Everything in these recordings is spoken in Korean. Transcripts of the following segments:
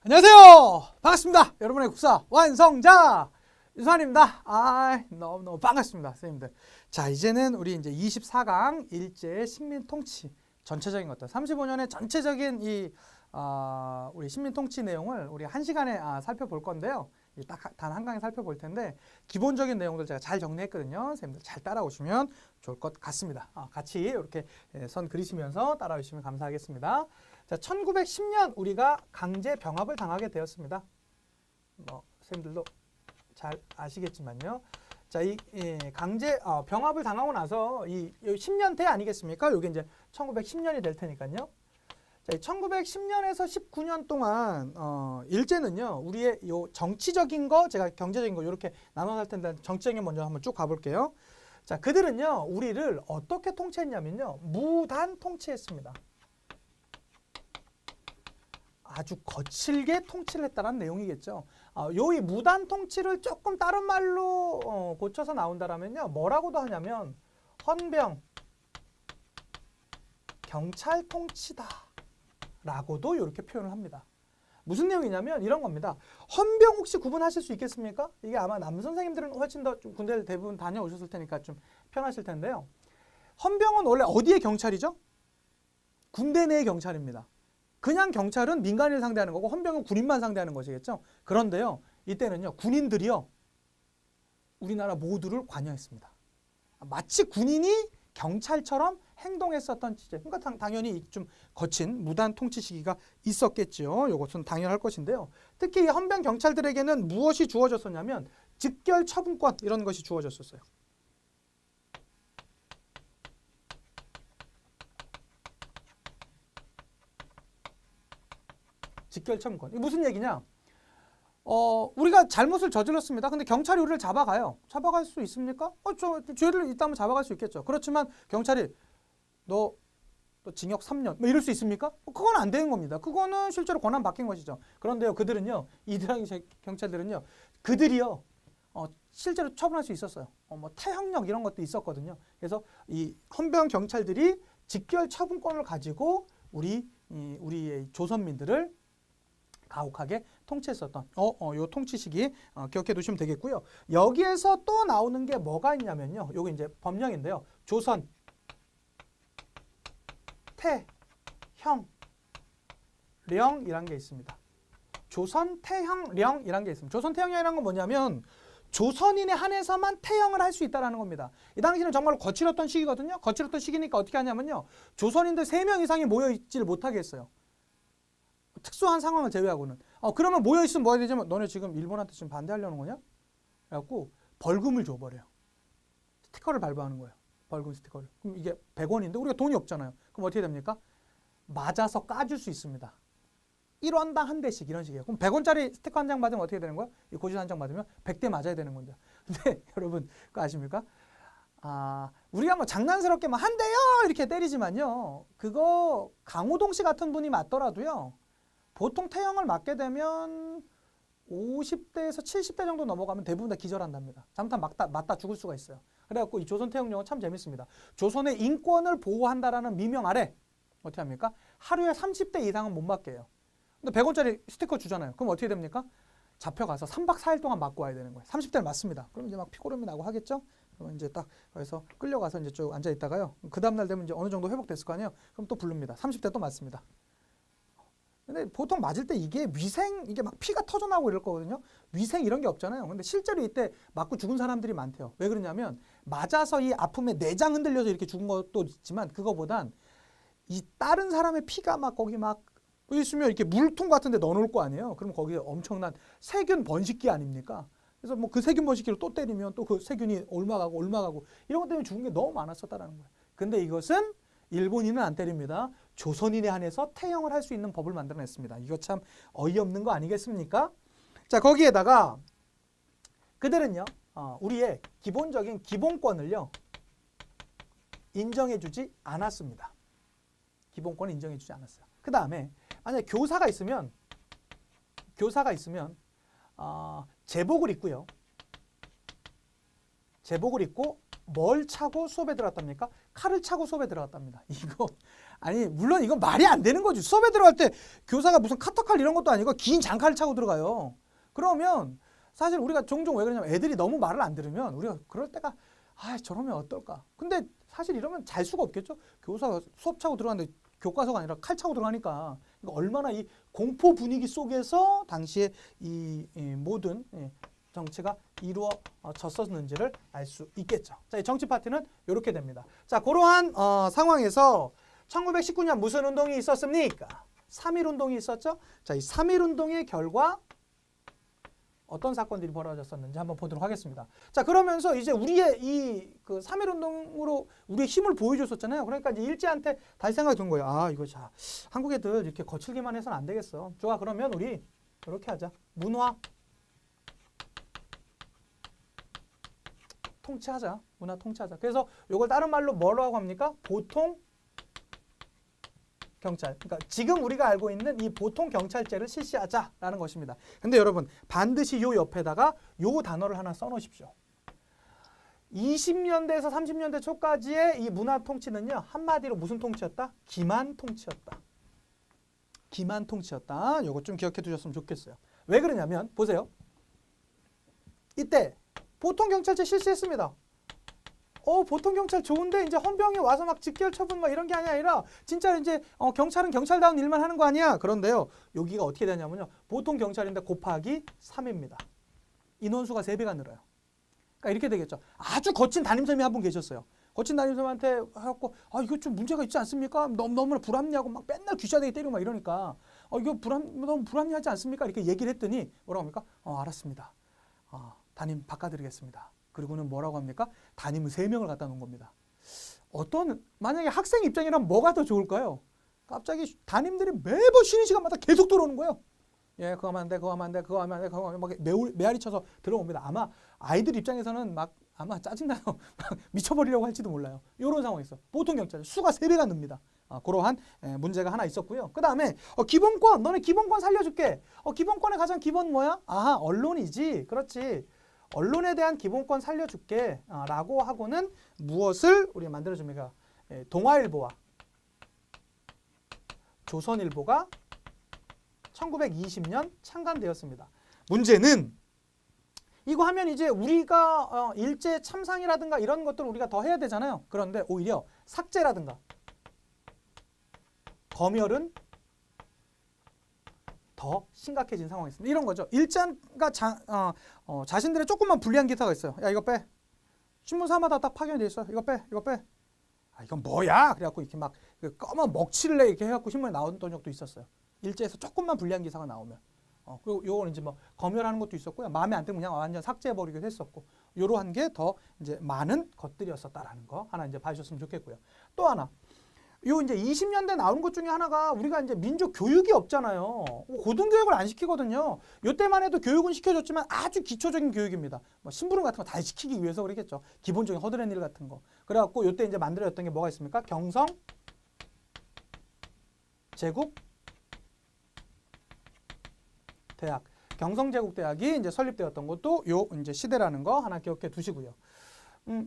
안녕하세요. 반갑습니다. 여러분의 국사 완성자 유산입니다. 너무 반갑습니다, 선생님들. 자, 이제는 우리 이제 24강 일제 식민 통치 전체적인 것들, 35년의 전체적인 우리 식민 통치 내용을 우리 1시간에 살펴볼 건데요. 딱 단 한 강에 살펴볼 텐데 기본적인 내용들 제가 잘 정리했거든요. 선생님들 잘 따라오시면 좋을 것 같습니다. 같이 이렇게 선 그리시면서 따라오시면 감사하겠습니다. 자, 1910년 우리가 강제 병합을 당하게 되었습니다. 선생님들도 잘 아시겠지만요. 자, 이 강제 병합을 당하고 나서 이 10년대 아니겠습니까? 이게 이제 1910년이 될 테니까요. 자, 1910년에서 19년 동안 일제는요, 우리의 요 정치적인 거, 제가 경제적인 거 이렇게 나눠 할 텐데 정치적인 거 먼저 한번 쭉 가볼게요. 자, 그들은요, 우리를 어떻게 통치했냐면요, 무단 통치했습니다. 아주 거칠게 통치를 했다는 내용이겠죠. 이 무단 통치를 조금 다른 말로 고쳐서 나온다라면요, 뭐라고도 하냐면 헌병, 경찰 통치다 라고도 이렇게 표현을 합니다. 무슨 내용이냐면 이런 겁니다. 헌병 혹시 구분하실 수 있겠습니까? 이게 아마 남 선생님들은 훨씬 더 좀 군대를 대부분 다녀오셨을 테니까 좀 편하실 텐데요. 헌병은 원래 어디의 경찰이죠? 군대 내의 경찰입니다. 그냥 경찰은 민간인을 상대하는 거고 헌병은 군인만 상대하는 것이겠죠. 그런데요, 이때는요, 군인들이요, 우리나라 모두를 관여했습니다. 마치 군인이 경찰처럼 행동했었던 시절. 그러니까 당연히 좀 거친 무단 통치 시기가 있었겠죠. 이것은 당연할 것인데요. 특히 이 헌병 경찰들에게는 무엇이 주어졌었냐면 직결 처분권 이런 것이 주어졌었어요. 직결 처분권. 이게 무슨 얘기냐? 우리가 잘못을 저질렀습니다. 근데 경찰이 우리를 잡아가요. 잡아갈 수 있습니까? 죄를 있다면 잡아갈 수 있겠죠. 그렇지만 경찰이 너 징역 3년 뭐 이럴 수 있습니까? 그건 안 되는 겁니다. 그거는 실제로 권한 바뀐 것이죠. 그런데요, 그들은요, 이들랑 경찰들은요, 그들이요, 실제로 처분할 수 있었어요. 태형력 이런 것도 있었거든요. 그래서 이 헌병 경찰들이 직결 처분권을 가지고 우리의 조선민들을 가혹하게 통치했었던 요 통치 시기 기억해 두시면 되겠고요. 여기에서 또 나오는 게 뭐가 있냐면요. 요게 이제 법령인데요. 조선 태형령이란 게 있습니다. 조선 태형령이란 게 있습니다. 조선 태형령이란 건 뭐냐면 조선인에 한해서만 태형을 할 수 있다는 겁니다. 이 당시는 정말 거칠었던 시기거든요. 거칠었던 시기니까 어떻게 하냐면요, 조선인들 3명 이상이 모여있지를 못하게 했어요. 특수한 상황을 제외하고는. 그러면 모여있으면 뭐 해야 되냐면 너네 지금 일본한테 지금 반대하려는 거냐? 그래갖고 벌금을 줘버려요. 스티커를 발부하는 거예요. 벌금 스티커를. 그럼 이게 100원인데 우리가 돈이 없잖아요. 그럼 어떻게 됩니까? 맞아서 까줄 수 있습니다. 1원당 한 대씩 이런 식이에요. 그럼 100원짜리 스티커 한 장 받으면 어떻게 되는 거야? 이 고지 한 장 받으면 100대 맞아야 되는 건데. 근데 여러분 그거 아십니까? 우리가 뭐 장난스럽게 뭐 한 대요 이렇게 때리지만요, 그거 강호동 씨 같은 분이 맞더라도요, 보통 태형을 맞게 되면 50대에서 70대 정도 넘어가면 대부분 다 기절한답니다. 잘못하면 맞다 죽을 수가 있어요. 그래갖고 이 조선 태형령은 참 재밌습니다. 조선의 인권을 보호한다라는 미명 아래 어떻게 합니까? 하루에 30대 이상은 못 맞게 해요. 근데 100원짜리 스티커 주잖아요. 그럼 어떻게 됩니까? 잡혀가서 3박 4일 동안 맞고 와야 되는 거예요. 30대를 맞습니다. 그럼 이제 막 피고름이 나고 하겠죠? 그러면 이제 딱 거기서 끌려가서 이제 쭉 앉아 있다가요, 그 다음날 되면 이제 어느 정도 회복됐을 거 아니에요? 그럼 또 부릅니다. 30대 또 맞습니다. 근데 보통 맞을 때 이게 이게 막 피가 터져나오고 이럴 거거든요. 위생 이런 게 없잖아요. 근데 실제로 이때 맞고 죽은 사람들이 많대요. 왜 그러냐면 맞아서 이 아픔에 내장 흔들려서 이렇게 죽은 것도 있지만 그거보단 이 다른 사람의 피가 막 거기 막 있으면 이렇게 물통 같은 데 넣어놓을 거 아니에요. 그럼 거기에 엄청난 세균 번식기 아닙니까? 그래서 뭐 그 세균 번식기를 또 때리면 또 그 세균이 옮아가고 이런 것 때문에 죽은 게 너무 많았었다라는 거예요. 근데 이것은 일본인은 안 때립니다. 조선인에 한해서 태형을 할 수 있는 법을 만들어냈습니다. 이거 참 어이없는 거 아니겠습니까? 자, 거기에다가 그들은요, 우리의 기본적인 기본권을요, 인정해주지 않았습니다. 기본권을 인정해주지 않았어요. 그 다음에 만약에 교사가 있으면 제복을 입고요. 제복을 입고 뭘 차고 수업에 들어갔답니까? 칼을 차고 수업에 들어갔답니다. 이거 아니 물론 이건 말이 안 되는 거지. 수업에 들어갈 때 교사가 무슨 카터칼 이런 것도 아니고 긴 장칼을 차고 들어가요. 그러면 사실 우리가 종종 왜 그러냐면 애들이 너무 말을 안 들으면 우리가 그럴 때가 아 저러면 어떨까. 근데 사실 이러면 잘 수가 없겠죠. 교사가 수업 차고 들어가는데 교과서가 아니라 칼 차고 들어가니까 그러니까 얼마나 이 공포 분위기 속에서 당시에 이 모든 정치가 이루어졌었는지를 알 수 있겠죠. 자, 이 정치 파티는 이렇게 됩니다. 자, 그러한 상황에서 1919년 무슨 운동이 있었습니까? 3.1 운동이 있었죠. 자, 이 3.1 운동의 결과 어떤 사건들이 벌어졌었는지 한번 보도록 하겠습니다. 자, 그러면서 이제 우리의 이 그 3.1 운동으로 우리의 힘을 보여줬었잖아요. 그러니까 이제 일제한테 다시 생각이 든 거예요. 아, 이거 자, 한국 애들 이렇게 거칠게만 해서는 안 되겠어. 좋아, 그러면 우리 이렇게 하자. 문화 통치하자. 문화 통치하자. 그래서 이걸 다른 말로 뭐라고 합니까? 보통 경찰. 그러니까 지금 우리가 알고 있는 이 보통 경찰제를 실시하자라는 것입니다. 근데 여러분 반드시 요 옆에다가 요 단어를 하나 써 놓으십시오. 20년대에서 30년대 초까지의 이 문화 통치는요. 한마디로 무슨 통치였다? 기만 통치였다. 기만 통치였다. 요거 좀 기억해 두셨으면 좋겠어요. 왜 그러냐면 보세요. 이때 보통 경찰제 실시했습니다. 보통 경찰 좋은데 이제 헌병이 와서 막 직결 처분 막 이런 게 아니라 진짜 이제 경찰은 경찰다운 일만 하는 거 아니야. 그런데요. 여기가 어떻게 되냐면요. 보통 경찰인데 곱하기 3입니다. 인원수가 3배가 늘어요. 그러니까 이렇게 되겠죠. 아주 거친 담임선생님이 한 분 계셨어요. 거친 담임선생님한테 해갖고 아 이거 좀 문제가 있지 않습니까? 너무나 불합리하고 막 맨날 귀싸대기 때리고 막 이러니까 이거 너무 불합리하지 않습니까? 이렇게 얘기를 했더니 뭐라고 합니까? 알았습니다. 담임 바꿔드리겠습니다. 그리고는 뭐라고 합니까? 담임을 3명을 갖다 놓은 겁니다. 만약에 학생 입장이라면 뭐가 더 좋을까요? 갑자기 담임들이 매번 쉬는 시간마다 계속 들어오는 거예요. 예, 그거 하면 안 돼, 그거 하면 안 돼, 그거 하면 안 돼, 그거 하면 막 메아리 쳐서 들어옵니다. 아마 아이들 입장에서는 막 아마 짜증나요. 막 미쳐버리려고 할지도 몰라요. 이런 상황이 있어. 보통 경찰 수가 3배가 늡니다. 그러한 문제가 하나 있었고요. 그 다음에 기본권, 너네 기본권 살려줄게. 기본권의 가장 기본 뭐야? 언론이지. 그렇지. 언론에 대한 기본권 살려줄게 라고 하고는 무엇을 우리가 만들어줍니까? 동아일보와 조선일보가 1920년 창간되었습니다. 문제는 이거 하면 이제 우리가 일제 참상이라든가 이런 것들을 우리가 더 해야 되잖아요. 그런데 오히려 삭제라든가 검열은 더 심각해진 상황이 있습니다. 이런 거죠. 일제가 자신들의 조금만 불리한 기사가 있어요. 야 이거 빼. 신문사마다 딱 파견이 돼 있어. 이거 빼. 이거 빼. 이건 뭐야? 그래갖고 이렇게 막 검은 먹칠래 이렇게 해갖고 신문에 나왔던 적도 있었어요. 일제에서 조금만 불리한 기사가 나오면. 그리고 요거는 이제 뭐 검열하는 것도 있었고요. 마음에 안 들면 그냥 완전 삭제해버리기도 했었고. 요러한 게 더 이제 많은 것들이었었다라는 거 하나 이제 봐주셨으면 좋겠고요. 또 하나. 요 이제 20년대 나온 것 중에 하나가 우리가 이제 민족 교육이 없잖아요. 고등교육을 안 시키거든요. 요때만 해도 교육은 시켜줬지만 아주 기초적인 교육입니다. 뭐 심부름 같은 거 다 시키기 위해서 그랬겠죠. 기본적인 허드렛 일 같은 거. 그래갖고 요때 이제 만들어졌던 게 뭐가 있습니까? 경성 제국 대학. 경성제국대학이 이제 설립되었던 것도 요 이제 시대라는 거 하나 기억해 두시고요.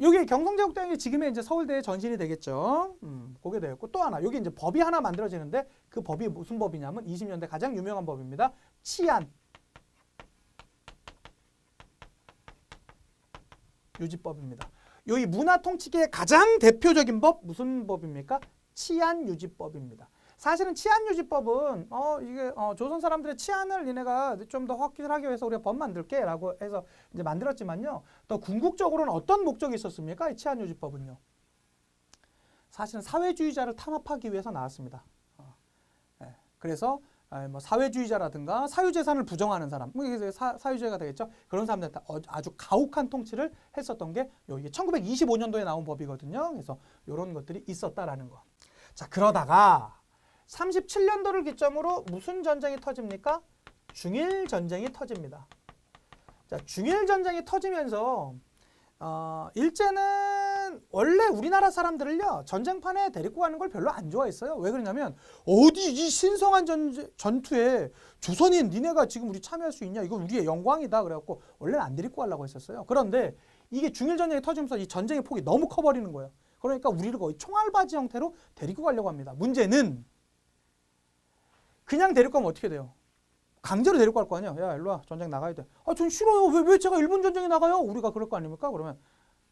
여기 경성제국대학이 지금의 이제 서울대의 전신이 되겠죠. 그게 되었고 또 하나 여기 이제 법이 하나 만들어지는데 그 법이 무슨 법이냐면 20년대 가장 유명한 법입니다. 치안 유지법입니다. 이 문화 통치계의 가장 대표적인 법 무슨 법입니까? 치안 유지법입니다. 사실은 치안유지법은 이게 조선 사람들의 치안을 니네가 좀 더 확실하게 해서 우리가 법 만들게라고 해서 이제 만들었지만요. 더 궁극적으로는 어떤 목적이 있었습니까? 이 치안유지법은요. 사실은 사회주의자를 탄압하기 위해서 나왔습니다. 그래서 뭐 사회주의자라든가 사유재산을 부정하는 사람, 이게 사유주의가 되겠죠. 그런 사람들한테 아주 가혹한 통치를 했었던 게 이게 1925년도에 나온 법이거든요. 그래서 이런 것들이 있었다라는 거. 자, 그러다가 37년도를 기점으로 무슨 전쟁이 터집니까? 중일전쟁이 터집니다. 자, 중일전쟁이 터지면서 일제는 원래 우리나라 사람들을요 전쟁판에 데리고 가는 걸 별로 안 좋아했어요. 왜 그러냐면 어디 이 신성한 전투에 조선인 니네가 지금 우리 참여할 수 있냐? 이거 우리의 영광이다. 그래갖고 원래는 안 데리고 가려고 했었어요. 그런데 이게 중일 전쟁이 터지면서 이 전쟁의 폭이 너무 커버리는 거예요. 그러니까 우리를 거의 총알바지 형태로 데리고 가려고 합니다. 문제는 그냥 데리고 가면 어떻게 돼요? 강제로 데리고 갈 거 아니야. 야, 일로 와. 전쟁 나가야 돼. 아, 전 싫어요. 왜 제가 일본 전쟁에 나가요? 우리가 그럴 거 아닙니까? 그러면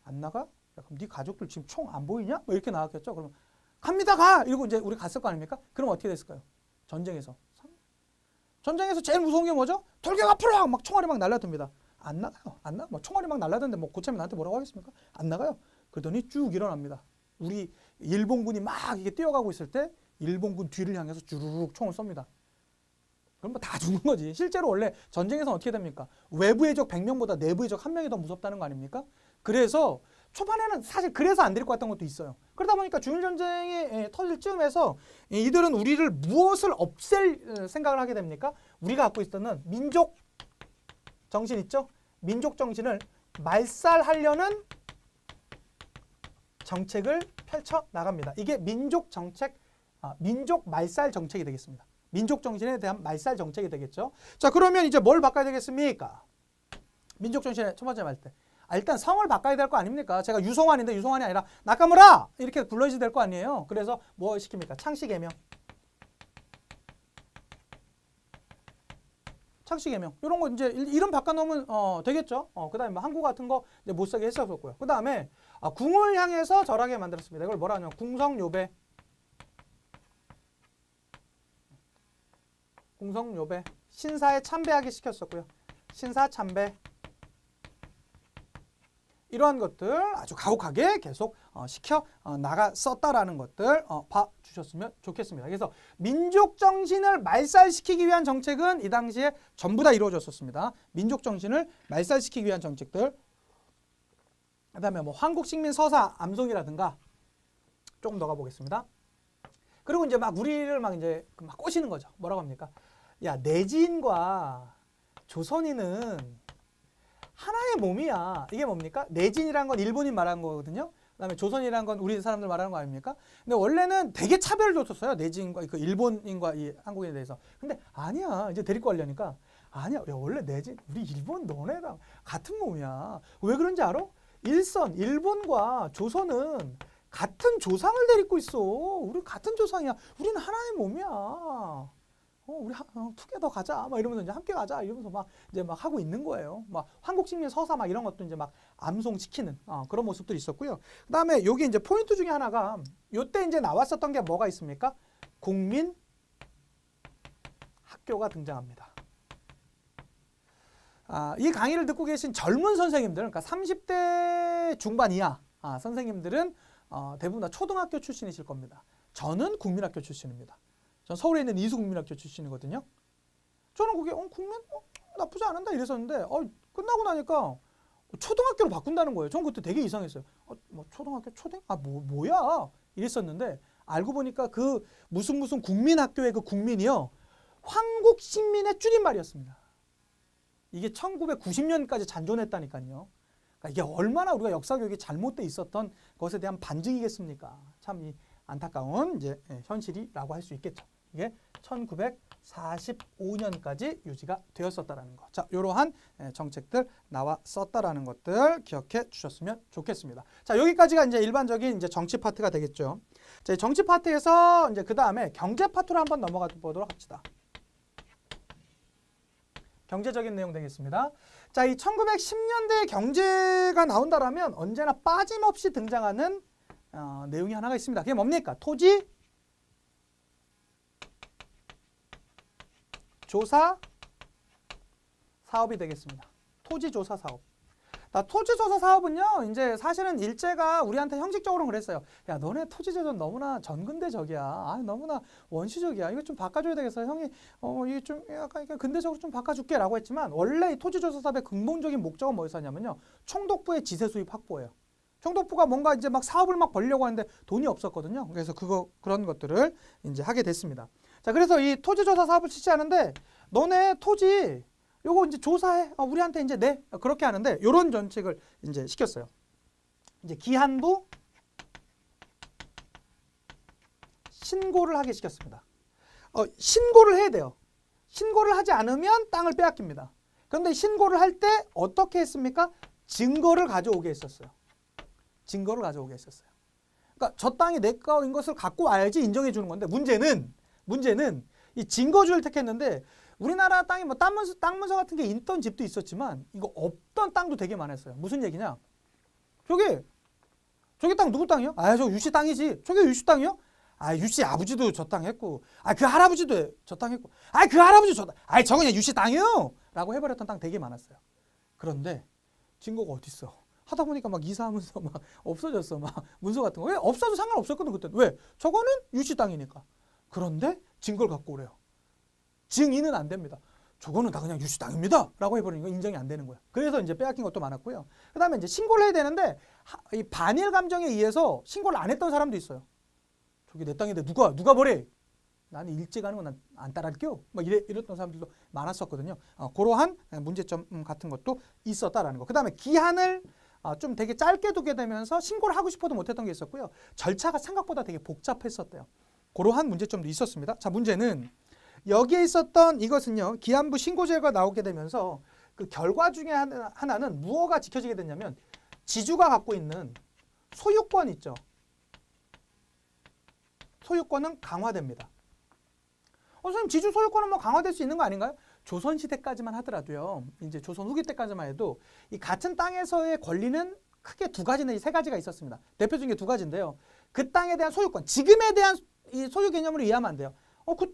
안 나가? 야, 그럼 네 가족들 지금 총 안 보이냐? 뭐 이렇게 나왔겠죠. 그러면 갑니다, 가! 이러고 이제 우리 갔을 거 아닙니까? 그럼 어떻게 됐을까요? 전쟁에서 제일 무서운 게 뭐죠? 돌격 앞으로! 막 총알이 막 날라듭니다. 안 나가요. 안 나가. 뭐 총알이 막 날라드는데 뭐 고참이 나한테 뭐라고 하겠습니까? 안 나가요. 그러더니 쭉 일어납니다. 우리 일본군이 막 이게 뛰어가고 있을 때 일본군 뒤를 향해서 주르륵 총을 쏩니다. 그럼 뭐 다 죽는 거지. 실제로 원래 전쟁에서는 어떻게 됩니까? 외부의 적 100명보다 내부의 적 1명이 더 무섭다는 거 아닙니까? 그래서 초반에는 사실 그래서 안 데리고 왔던 것도 있어요. 그러다 보니까 중일전쟁이 터질 즈음에서 이들은 우리를 무엇을 없앨 생각을 하게 됩니까? 우리가 갖고 있었던 민족 정신 있죠? 민족 정신을 말살하려는 정책을 펼쳐 나갑니다. 이게 민족 정책, 민족 말살 정책이 되겠습니다. 민족 정신에 대한 말살 정책이 되겠죠. 자, 그러면 이제 뭘 바꿔야 되겠습니까? 민족 정신의 첫 번째 말 때. 일단 성을 바꿔야 될 거 아닙니까? 제가 유성환인데 유성환이 아니라 나카무라 이렇게 불러야지 될 거 아니에요. 그래서 뭐 시킵니까? 창씨개명. 창씨개명. 이런 거 이제 이름 바꿔놓으면 되겠죠. 그다음에 뭐 항구 같은 거 이제 못 쓰게 했었고요. 그다음에 궁을 향해서 절하게 만들었습니다. 이걸 뭐라 하냐면 궁성요배. 궁성요배. 신사에 참배하게 시켰었고요. 신사 참배. 이러한 것들 아주 가혹하게 계속 시켜 나갔었다라는 것들 봐주셨으면 좋겠습니다. 그래서 민족 정신을 말살시키기 위한 정책은 이 당시에 전부 다 이루어졌었습니다. 민족 정신을 말살시키기 위한 정책들. 그다음에 뭐 한국식민 서사 암송이라든가 조금 더 가보겠습니다. 그리고 이제 막 우리를 막 이제 막 꼬시는 거죠. 뭐라고 합니까? 야, 내진과 조선인은 하나의 몸이야. 이게 뭡니까? 내진이란 건 일본인 말하는 거거든요. 그다음에 조선이란 건 우리 사람들 말하는 거 아닙니까? 근데 원래는 되게 차별을 줬었어요. 내진과 그 일본인과 이 한국인에 대해서. 근데 아니야. 이제 데리고 가려니까 아니야. 야, 원래 내진 우리 일본 너네랑 같은 몸이야. 왜 그런지 알아? 일본과 조선은 같은 조상을 데리고 있어. 우리 같은 조상이야. 우리는 하나의 몸이야. 우리 투게더 가자. 막 이러면서 이제 함께 가자. 이러면서 막 이제 막 하고 있는 거예요. 막 한국식민 서사 막 이런 것도 이제 막 암송시키는 그런 모습들이 있었고요. 그다음에 여기 이제 포인트 중에 하나가 요때 이제 나왔었던 게 뭐가 있습니까? 국민 학교가 등장합니다. 이 강의를 듣고 계신 젊은 선생님들, 그러니까 30대 중반 이하 선생님들은 대부분 다 초등학교 출신이실 겁니다. 저는 국민학교 출신입니다. 전 서울에 있는 이수국민학교 출신이거든요. 저는 그게 국민 나쁘지 않은다 이랬었는데 끝나고 나니까 초등학교로 바꾼다는 거예요. 전 그때 되게 이상했어요. 뭐 초등학교 초등? 뭐야? 이랬었는데 알고 보니까 그 무슨 국민학교의 그 국민이요. 황국신민의 줄임말이었습니다. 이게 1990년까지 잔존했다니까요. 그러니까 이게 얼마나 우리가 역사 교육이 잘못돼 있었던 것에 대한 반증이겠습니까? 참 이 안타까운 이제 현실이라고 할 수 있겠죠. 이게 1945년까지 유지가 되었었다라는 거. 자, 이러한 정책들 나왔었다라는 것들 기억해 주셨으면 좋겠습니다. 자, 여기까지가 이제 일반적인 이제 정치 파트가 되겠죠. 자, 정치 파트에서 이제 그 다음에 경제 파트로 한번 넘어가 보도록 합시다. 경제적인 내용 되겠습니다. 자, 이 1910년대 경제가 나온다라면 언제나 빠짐없이 등장하는 내용이 하나가 있습니다. 그게 뭡니까? 토지 조사 사업이 되겠습니다. 토지 조사 사업. 토지 조사 사업은요, 이제 사실은 일제가 우리한테 형식적으로 그랬어요. 야, 너네 토지 제도는 너무나 전근대적이야. 너무나 원시적이야. 이거 좀 바꿔줘야 되겠어. 형이 이게 좀 약간 근대적으로 좀 바꿔줄게라고 했지만 원래 이 토지 조사 사업의 근본적인 목적은 뭐였었냐면요, 총독부의 지세 수입 확보예요. 총독부가 뭔가 이제 막 사업을 막 벌려고 하는데 돈이 없었거든요. 그래서 그런 것들을 이제 하게 됐습니다. 자, 그래서 이 토지 조사 사업을 실시하는데 너네 토지 요거 이제 조사해. 우리한테 이제 내. 그렇게 하는데 요런 정책을 이제 시켰어요. 이제 기한부 신고를 하게 시켰습니다. 신고를 해야 돼요. 신고를 하지 않으면 땅을 빼앗깁니다. 그런데 신고를 할 때 어떻게 했습니까? 증거를 가져오게 했었어요. 증거를 가져오게 했었어요. 그러니까 저 땅이 내 거인 것을 갖고 와야지 인정해 주는 건데 문제는 이 증거주의를 택했는데 우리나라 땅이 뭐 땅 문서 같은 게 있던 집도 있었지만 이거 없던 땅도 되게 많았어요. 무슨 얘기냐? 저기 땅 누구 땅이요? 아, 저 유씨 땅이지. 저게 유씨 땅이요? 아, 유씨 아버지도 저 땅 했고, 아, 그 할아버지도 저 땅 했고, 아, 그 할아버지 저 땅, 아, 저거 그냥 유씨 땅이요? 라고 해버렸던 땅 되게 많았어요. 그런데 증거가 어딨어? 하다 보니까 막 이사하면서 막 없어졌어. 막 문서 같은 거. 왜? 없어도 상관없었거든, 그때는. 왜? 저거는 유씨 땅이니까. 그런데 증거를 갖고 오래요. 증인은 안 됩니다. 저거는 다 그냥 유씨 땅입니다. 라고 해버리니까 인정이 안 되는 거야. 그래서 이제 빼앗긴 것도 많았고요. 그 다음에 이제 신고를 해야 되는데, 이 반일 감정에 의해서 신고를 안 했던 사람도 있어요. 저기 내 땅인데 누가 뭐래? 나는 일찍 하는 건 안 따라할게요. 막 이랬던 사람들도 많았었거든요. 그러한 문제점 같은 것도 있었다라는 거. 그 다음에 기한을 좀 되게 짧게 두게 되면서 신고를 하고 싶어도 못했던 게 있었고요. 절차가 생각보다 되게 복잡했었대요. 그러한 문제점도 있었습니다. 자, 문제는 여기에 있었던 이것은요. 기한부 신고제가 나오게 되면서 그 결과 중에 하나는 무엇가 지켜지게 됐냐면 지주가 갖고 있는 소유권 있죠. 소유권은 강화됩니다. 선생님 지주 소유권은 뭐 강화될 수 있는 거 아닌가요? 조선시대까지만 하더라도요. 이제 조선 후기 때까지만 해도 이 같은 땅에서의 권리는 크게 두 가지 내지 세 가지가 있었습니다. 대표적인 게 두 가지인데요. 그 땅에 대한 소유권, 지금에 대한 이 소유 개념으로 이해하면 안 돼요.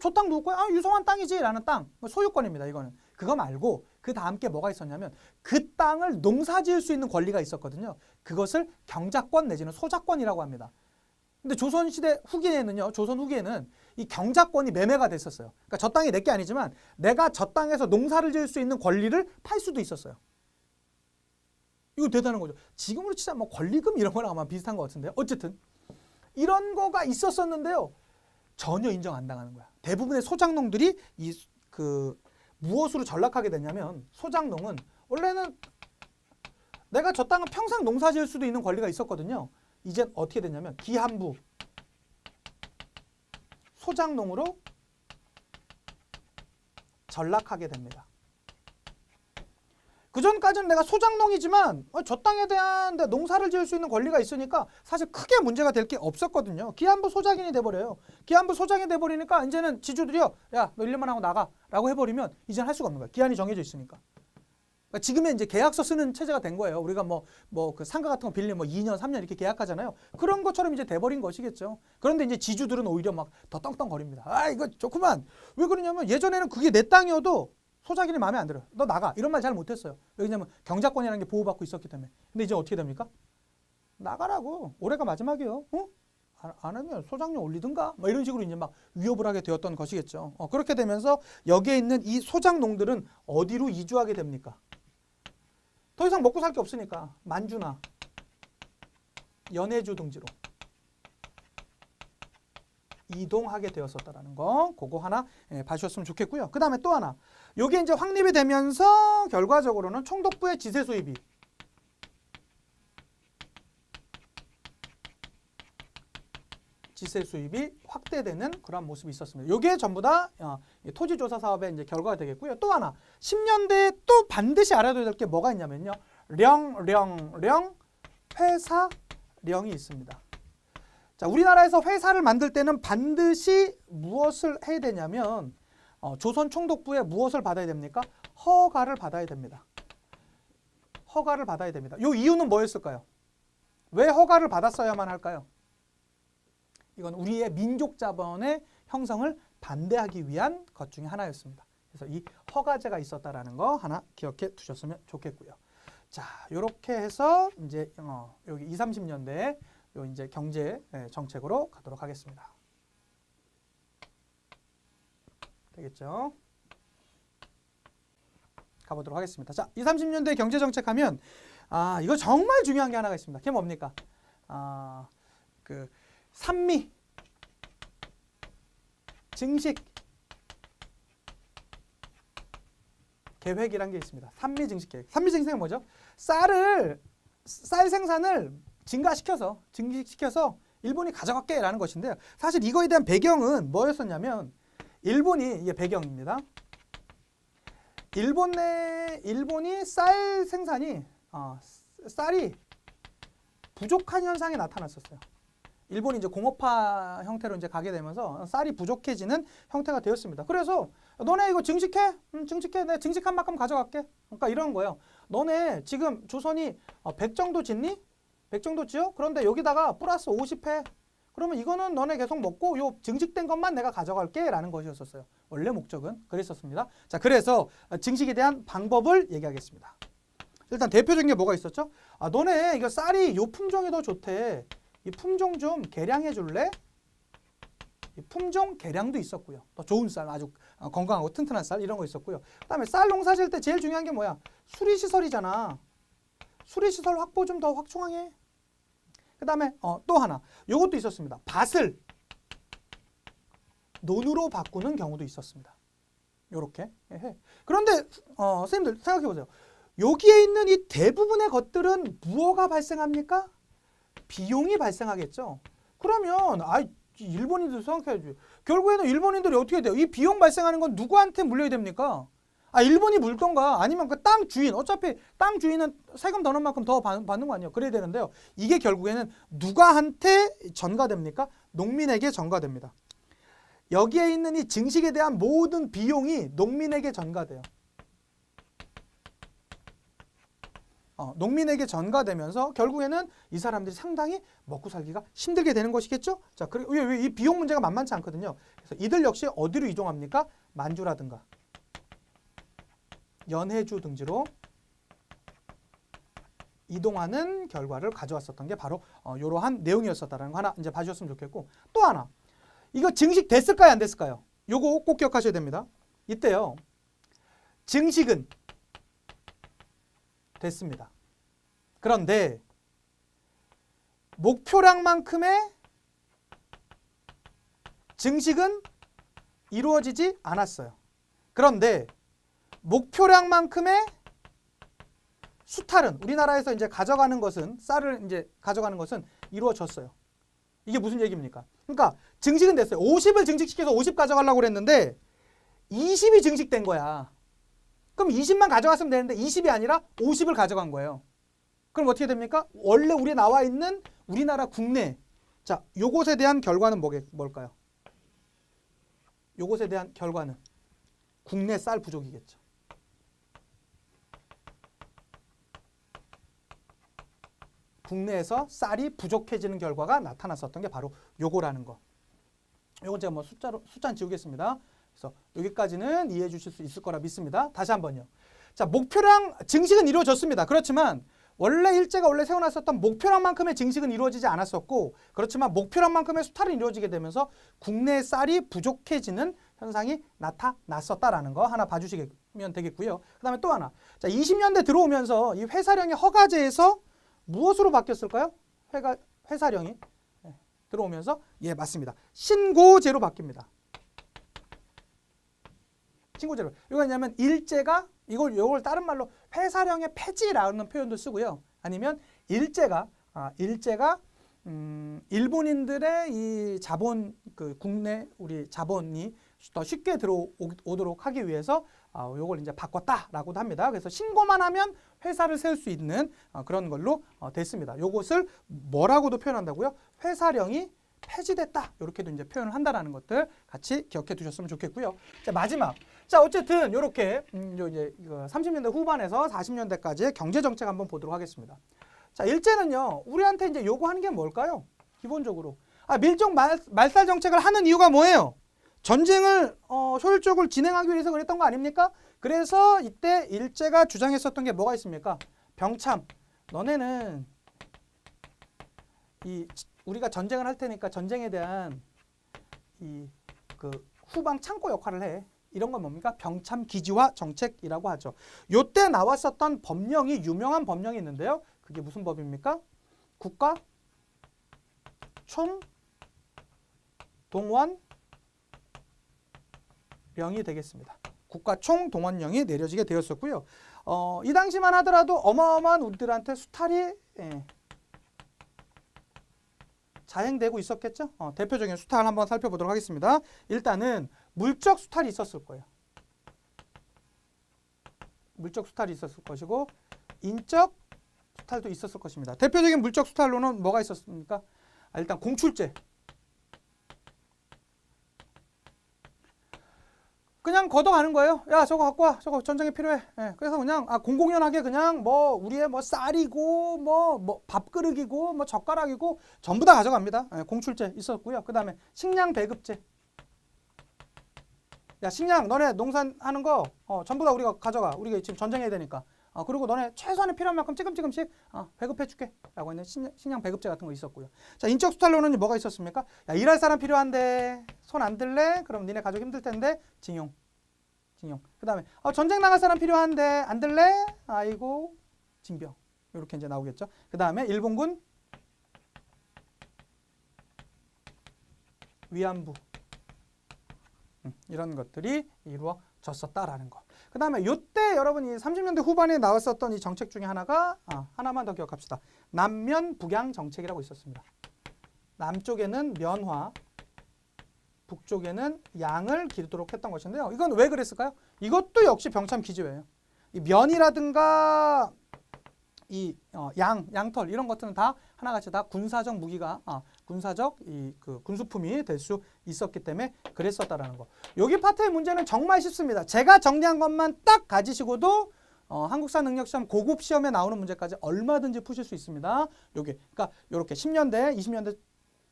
저 땅 누구 거야? 아, 유성환 땅이지 라는 땅. 소유권입니다. 이거는. 그거 말고 그 다음 게 뭐가 있었냐면 그 땅을 농사지을 수 있는 권리가 있었거든요. 그것을 경작권 내지는 소작권이라고 합니다. 근데 조선시대 후기에는요. 조선 후기에는 이 경작권이 매매가 됐었어요. 그러니까 저 땅이 내 게 아니지만 내가 저 땅에서 농사를 지을 수 있는 권리를 팔 수도 있었어요. 이거 대단한 거죠. 지금으로 치자 뭐 권리금 이런 거랑 아마 비슷한 것 같은데요. 어쨌든 이런 거가 있었었는데요. 전혀 인정 안 당하는 거야. 대부분의 소작농들이 무엇으로 전락하게 됐냐면 소작농은 원래는 내가 저 땅은 평생 농사 지을 수도 있는 권리가 있었거든요. 이젠 어떻게 됐냐면 기한부 소작농으로 전락하게 됩니다. 그전까지는 내가 소작농이지만 저 땅에 대한 농사를 지을 수 있는 권리가 있으니까 사실 크게 문제가 될 게 없었거든요. 기한부 소작인이 돼버려요. 기한부 소작인이 돼버리니까 이제는 지주들이요. 야, 너 1년만 하고 나가 라고 해버리면 이제는 할 수가 없는 거야. 기한이 정해져 있으니까. 그러니까 지금의 이제 계약서 쓰는 체제가 된 거예요. 우리가 그 상가 같은 거 빌리면 2년, 3년 이렇게 계약하잖아요. 그런 것처럼 이제 돼버린 것이겠죠. 그런데 이제 지주들은 오히려 막 더 떵떵거립니다. 아, 이거 좋구만. 왜 그러냐면 예전에는 그게 내 땅이어도 소작인이 마음에 안 들어. 너 나가. 이런 말 잘 못했어요. 왜냐면 경작권이라는 게 보호받고 있었기 때문에. 근데 이제 어떻게 됩니까? 나가라고. 올해가 마지막이에요. 안 하면 소장료 올리든가. 뭐 이런 식으로 이제 막 위협을 하게 되었던 것이겠죠. 그렇게 되면서 여기에 있는 이 소작농들은 어디로 이주하게 됩니까? 더 이상 먹고 살 게 없으니까 만주나 연해주 등지로 이동하게 되었었다라는 거, 그거 하나 봐주셨으면 좋겠고요. 그 다음에 또 하나, 요게 이제 확립이 되면서 결과적으로는 총독부의 지세 수입이 확대되는 그런 모습이 있었습니다. 요게 전부 다 토지조사 사업의 이제 결과가 되겠고요. 또 하나, 10년대에 또 반드시 알아둬야 될 게 뭐가 있냐면요. 회사령이 있습니다. 자, 우리나라에서 회사를 만들 때는 반드시 무엇을 해야 되냐면 조선 총독부에 무엇을 받아야 됩니까? 허가를 받아야 됩니다. 허가를 받아야 됩니다. 이 이유는 뭐였을까요? 왜 허가를 받았어야만 할까요? 이건 우리의 민족 자본의 형성을 반대하기 위한 것 중에 하나였습니다. 그래서 이 허가제가 있었다라는 거 하나 기억해 두셨으면 좋겠고요. 자, 이렇게 해서 이제 여기 20, 30년대에 요 이제 경제 정책으로 가도록 하겠습니다. 되겠죠? 가보도록 하겠습니다. 자, 20, 30년대 경제 정책 하면 이거 정말 중요한 게 하나가 있습니다. 그게 뭡니까? 산미 증식 계획이란 게 있습니다. 산미 증식 계획. 산미 증식은 뭐죠? 쌀 생산을 증식시켜서 일본이 가져갈게라는 것인데요. 사실 이거에 대한 배경은 뭐였었냐면 일본이 이게 배경입니다. 일본이 쌀 생산이 쌀이 부족한 현상이 나타났었어요. 일본이 이제 공업화 형태로 이제 가게 되면서 쌀이 부족해지는 형태가 되었습니다. 그래서 너네 이거 증식해? 증식해. 내가 증식한 만큼 가져갈게. 그러니까 이런 거예요. 너네 지금 조선이 100 정도 짓니? 100 정도 지어? 그런데 여기다가 플러스 50 해. 그러면 이거는 너네 계속 먹고 요 증식된 것만 내가 가져갈게 라는 것이었었어요. 원래 목적은 그랬었습니다. 자, 그래서 증식에 대한 방법을 얘기하겠습니다. 일단 대표적인 게 뭐가 있었죠? 너네 이거 쌀이 요 품종이 더 좋대. 이 품종 좀 개량해 줄래? 이 품종 개량도 있었고요. 더 좋은 쌀, 아주 건강하고 튼튼한 쌀 이런 거 있었고요. 그다음에 쌀 농사 지을 때 제일 중요한 게 뭐야? 수리시설이잖아. 수리시설 확보 좀 더 확충하게. 그다음에 또 하나. 요것도 있었습니다. 밭을 논으로 바꾸는 경우도 있었습니다. 요렇게. 그런데 선생님들 생각해 보세요. 여기에 있는 이 대부분의 것들은 무엇가 발생합니까? 비용이 발생하겠죠. 그러면 일본인들 생각해야지. 결국에는 일본인들이 어떻게 돼요? 이 비용 발생하는 건 누구한테 물려야 됩니까? 일본이 물던가 아니면 그 땅 주인. 어차피 땅 주인은 세금 더 넣은 만큼 더 받는 거 아니에요. 그래야 되는데요. 이게 결국에는 누구한테 전가됩니까? 농민에게 전가됩니다. 여기에 있는 이 증식에 대한 모든 비용이 농민에게 전가돼요. 농민에게 전가되면서 결국에는 이 사람들이 상당히 먹고 살기가 힘들게 되는 것이겠죠. 자, 그리고 이 비용 문제가 만만치 않거든요. 그래서 이들 역시 어디로 이동합니까? 만주라든가 연해주 등지로 이동하는 결과를 가져왔었던 게 바로 이러한 내용이었었다는 거 하나 이제 봐주셨으면 좋겠고, 또 하나 이거 증식됐을까요? 안 됐을까요? 요거 꼭 기억하셔야 됩니다. 이때요. 증식은 됐습니다. 그런데 목표량만큼의 증식은 이루어지지 않았어요. 그런데 목표량만큼의 수탈은 우리나라에서 이제 가져가는 것은 쌀을 이제 가져가는 것은 이루어졌어요. 이게 무슨 얘기입니까? 그러니까 증식은 됐어요. 50을 증식시켜서 50 가져가려고 그랬는데 20이 증식된 거야. 그럼 20만 가져갔으면 되는데 20이 아니라 50을 가져간 거예요. 그럼 어떻게 됩니까? 원래 우리에 나와 있는 우리나라 국내, 자, 요것에 대한 결과는 뭘까요? 요것에 대한 결과는 국내 쌀 부족이겠죠. 국내에서 쌀이 부족해지는 결과가 나타났었던 게 바로 요거라는 거. 요건 제가 뭐 숫자는 지우겠습니다. 그래서 여기까지는 이해해 주실 수 있을 거라 믿습니다. 다시 한번요. 자, 목표량 증식은 이루어졌습니다. 그렇지만 일제가 원래 세워놨었던 목표량만큼의 증식은 이루어지지 않았었고, 그렇지만 목표량만큼의 수탈은 이루어지게 되면서 국내 쌀이 부족해지는 현상이 나타났었다라는 거 하나 봐주시면 되겠고요. 그 다음에 또 하나. 자, 20년대 들어오면서 이 회사령의 허가제에서 무엇으로 바뀌었을까요? 회사령이 들어오면서 맞습니다. 신고제로 바뀝니다. 신고제로. 이거 뭐냐면 일제가 이걸 다른 말로 회사령의 폐지라는 표현도 쓰고요. 아니면 일제가 일본인들의 이 자본 국내 우리 자본이 더 쉽게 들어오도록 하기 위해서 요걸 이제 바꿨다라고도 합니다. 그래서 신고만 하면 회사를 세울 수 있는 그런 걸로 됐습니다. 요것을 뭐라고도 표현한다고요? 회사령이 폐지됐다. 이렇게도 이제 표현을 한다라는 것들 같이 기억해 두셨으면 좋겠고요. 자, 마지막. 자, 어쨌든 이렇게 이제 30년대 후반에서 40년대까지의 경제 정책 한번 보도록 하겠습니다. 자, 일제는요. 우리한테 이제 요구하는 게 뭘까요? 기본적으로 밀정 말살 정책을 하는 이유가 뭐예요? 전쟁을 효율적으로 진행하기 위해서 그랬던 거 아닙니까? 그래서 이때 일제가 주장했었던 게 뭐가 있습니까? 병참. 너네는 우리가 전쟁을 할 테니까 전쟁에 대한 후방 창고 역할을 해. 이런 건 뭡니까? 병참 기지화 정책이라고 하죠. 요때 나왔었던 법령이 유명한 법령이 있는데요. 그게 무슨 법입니까? 국가 총동원령이 되겠습니다. 국가 총동원령이 내려지게 되었었고요. 이 당시만 하더라도 어마어마한 우리들한테 수탈이 자행되고 있었겠죠. 대표적인 수탈 한번 살펴보도록 하겠습니다. 일단은 물적 수탈이 있었을 거예요. 물적 수탈이 있었을 것이고 인적 수탈도 있었을 것입니다. 대표적인 물적 수탈로는 뭐가 있었습니까? 일단 공출제. 그냥 걷어가는 거예요. 야, 저거 갖고 와. 저거 전쟁에 필요해. 예, 그래서 그냥 공공연하게 그냥 뭐 우리의 뭐 쌀이고 뭐 밥그릇이고 뭐 젓가락이고 전부 다 가져갑니다. 예, 공출제 있었고요. 그다음에 식량 배급제. 야, 식량 너네 농산하는 거 전부 다 우리가 가져가. 우리가 지금 전쟁해야 되니까. 그리고 너네 최소한의 필요한 만큼 찌끔찌끔씩 배급해 줄게. 라고 하는 식량 배급제 같은 거 있었고요. 자, 인적 수탈로는 뭐가 있었습니까? 야, 일할 사람 필요한데 손 안 들래? 그럼 니네 가족 힘들 텐데 징용. 그다음에 전쟁 나갈 사람 필요한데 안 들래? 아이고 징병. 이렇게 이제 나오겠죠. 그다음에 일본군 위안부. 이런 것들이 이루어졌었다라는 거. 그 다음에 이때 여러분이 30년대 후반에 나왔었던 이 정책 중에 하나가 하나만 더 기억합시다. 남면 북양 정책이라고 있었습니다. 남쪽에는 면화, 북쪽에는 양을 기르도록 했던 것인데요. 이건 왜 그랬을까요? 이것도 역시 병참 기지예요. 이 면이라든가 이 양털 이런 것들은 다 하나같이 다 군사적 무기가 군사적 그 군수품이 될 수 있었기 때문에 그랬었다라는 거. 여기 파트의 문제는 정말 쉽습니다. 제가 정리한 것만 딱 가지시고도 한국사 능력 시험 고급 시험에 나오는 문제까지 얼마든지 푸실 수 있습니다. 요게 그러니까 요렇게 10년대,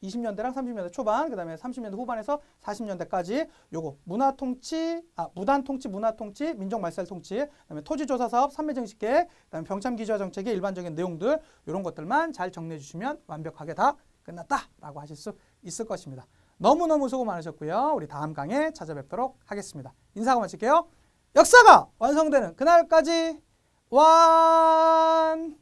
20년대랑 30년대 초반, 그다음에 30년대 후반에서 40년대까지 요거 무단통치, 문화통치, 민족말살통치, 그다음에 토지조사사업, 삼매정식계획, 그다음에 병참기지화 정책의 일반적인 내용들 이런 것들만 잘 정리해 주시면 완벽하게 다 끝났다라고 하실 수 있을 것입니다. 너무너무 수고 많으셨고요. 우리 다음 강에 찾아뵙도록 하겠습니다. 인사하고 마칠게요. 역사가 완성되는 그날까지 완!